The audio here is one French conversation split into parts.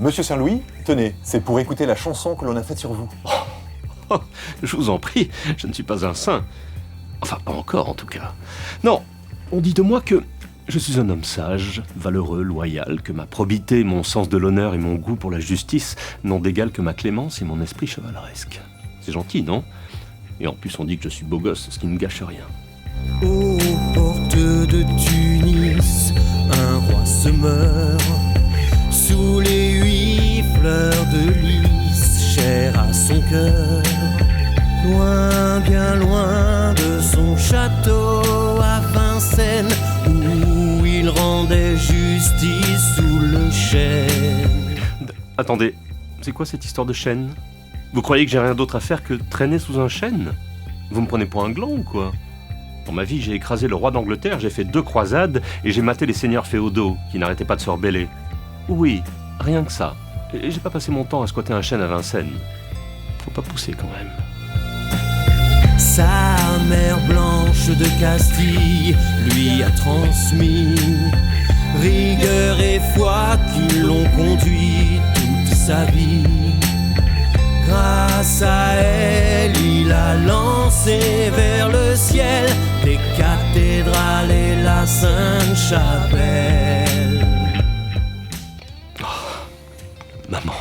Monsieur Saint-Louis, tenez, c'est pour écouter la chanson que l'on a faite sur vous. Oh, je vous en prie, je ne suis pas un saint. Enfin, pas encore en tout cas. Non, on dit de moi que je suis un homme sage, valeureux, loyal, que ma probité, mon sens de l'honneur et mon goût pour la justice n'ont d'égal que ma clémence et mon esprit chevaleresque. C'est gentil, non? Et en plus, on dit que je suis beau gosse, ce qui ne gâche rien. Aux portes de Tunis, un roi se meurt. Sous les 8 fleurs de lys, chères à son cœur. Loin, bien loin de son château à Vincennes, où il rendait justice sous le chêne. Attendez, c'est quoi cette histoire de chêne? Vous croyez que j'ai rien d'autre à faire que traîner sous un chêne? Vous me prenez pour un gland ou quoi? Dans ma vie, j'ai écrasé le roi d'Angleterre, j'ai fait 2 croisades et j'ai maté les seigneurs féodaux qui n'arrêtaient pas de se rebeller. Oui, rien que ça. Et j'ai pas passé mon temps à squatter un chêne à Vincennes. Faut pas pousser quand même. Sa mère blanche de Castille lui a transmis rigueur et foi qui l'ont conduit toute sa vie. Grâce à elle, il a lancé vers le ciel les cathédrales et la Sainte-Chapelle. Oh, maman,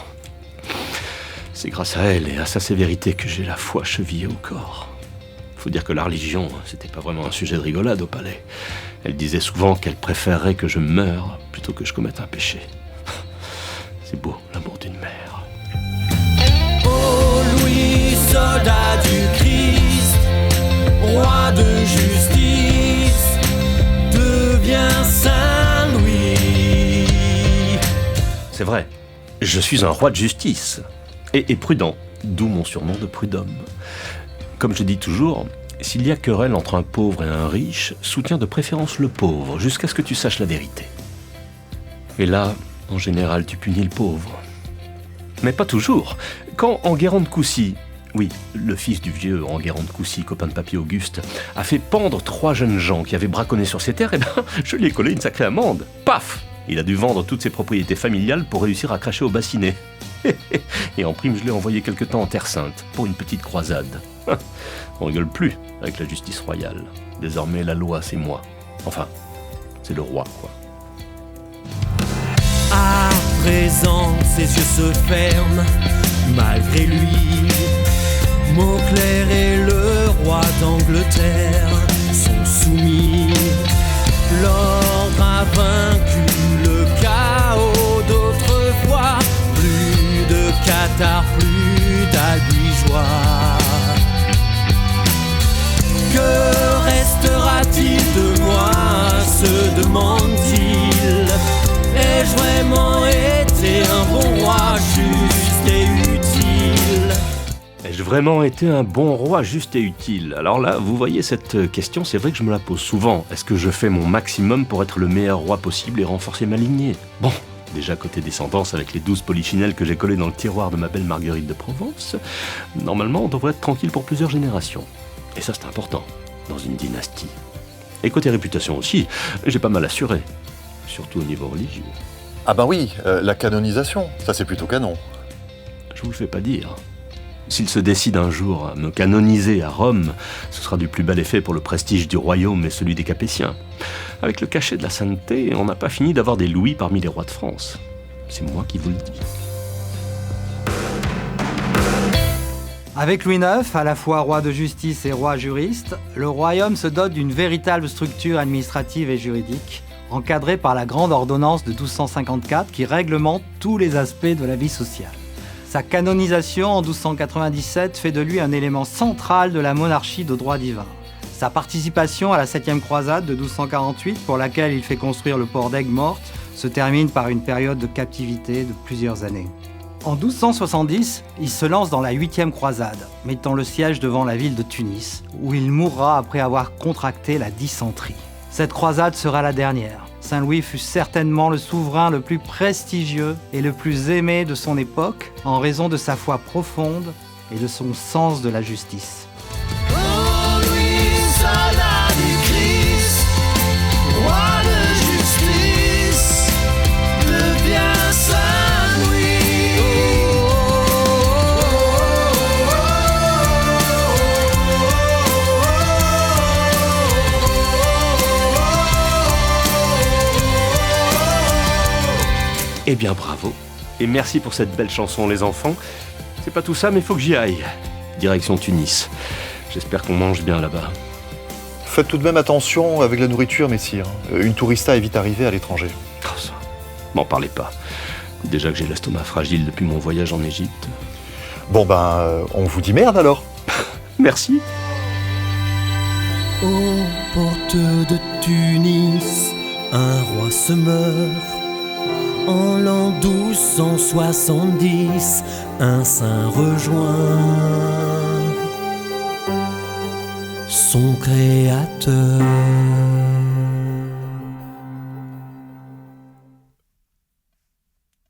c'est grâce à elle et à sa sévérité que j'ai la foi chevillée au corps. Faut dire que la religion, c'était pas vraiment un sujet de rigolade au palais. Elle disait souvent qu'elle préférerait que je meure plutôt que je commette un péché. C'est beau, l'amour d'une mère. Soldat du Christ, roi de justice, devient Saint-Louis. C'est vrai, je suis un roi de justice et prudent, d'où mon surnom de prud'homme. Comme je dis toujours, s'il y a querelle entre un pauvre et un riche, soutiens de préférence le pauvre jusqu'à ce que tu saches la vérité. Et là, en général, tu punis le pauvre. Mais pas toujours. Quand Enguerrand de Coucy, oui, le fils du vieux Enguerrand de Coucy, copain de papy Auguste, a fait pendre 3 jeunes gens qui avaient braconné sur ses terres, et je lui ai collé une sacrée amende. Paf! Il a dû vendre toutes ses propriétés familiales pour réussir à cracher au bassinet. Et en prime, je l'ai envoyé quelque temps en Terre Sainte, pour une petite croisade. On rigole plus avec la justice royale. Désormais, la loi, c'est moi. Enfin, c'est le roi, quoi. À présent, ses yeux se ferment, malgré lui. Mauclair et le roi d'Angleterre sont soumis. L'ordre a vaincu le chaos d'autrefois. Plus de cathares, plus d'albigeois. Que restera-t-il de moi, se demande-t-il. Ai-je vraiment été un bon roi juste et utile? Ai-je vraiment été un bon roi juste et utile? Alors là, vous voyez cette question, c'est vrai que je me la pose souvent. Est-ce que je fais mon maximum pour être le meilleur roi possible et renforcer ma lignée? Bon, déjà côté descendance, avec les 12 polichinelles que j'ai collées dans le tiroir de ma belle Marguerite de Provence, normalement on devrait être tranquille pour plusieurs générations. Et ça c'est important, dans une dynastie. Et côté réputation aussi, j'ai pas mal assuré. Surtout au niveau religieux. Ah bah oui, la canonisation, ça c'est plutôt canon. Je vous le fais pas dire. S'il se décide un jour à me canoniser à Rome, ce sera du plus bel effet pour le prestige du royaume et celui des Capétiens. Avec le cachet de la sainteté, on n'a pas fini d'avoir des Louis parmi les rois de France. C'est moi qui vous le dis. Avec Louis IX, à la fois roi de justice et roi juriste, le royaume se dote d'une véritable structure administrative et juridique, encadrée par la grande ordonnance de 1254 qui réglemente tous les aspects de la vie sociale. Sa canonisation en 1297 fait de lui un élément central de la monarchie de droit divin. Sa participation à la 7e croisade de 1248, pour laquelle il fait construire le port d'Aigues-Mortes, se termine par une période de captivité de plusieurs années. En 1270, il se lance dans la 8e croisade, mettant le siège devant la ville de Tunis, où il mourra après avoir contracté la dysenterie. Cette croisade sera la dernière. Saint-Louis fut certainement le souverain le plus prestigieux et le plus aimé de son époque, en raison de sa foi profonde et de son sens de la justice. Oh Louis, soldat du Christ, roi de justice, devient Saint-Louis. Eh bien, bravo. Et merci pour cette belle chanson, les enfants. C'est pas tout ça, mais faut que j'y aille. Direction Tunis. J'espère qu'on mange bien là-bas. Faites tout de même attention avec la nourriture, messire. Une tourista est vite arrivée à l'étranger. Oh, ça, m'en parlez pas. Déjà que j'ai l'estomac fragile depuis mon voyage en Égypte. Bon on vous dit merde alors. Merci. Aux portes de Tunis, un roi se meurt. En l'an 1270, un saint rejoint son créateur.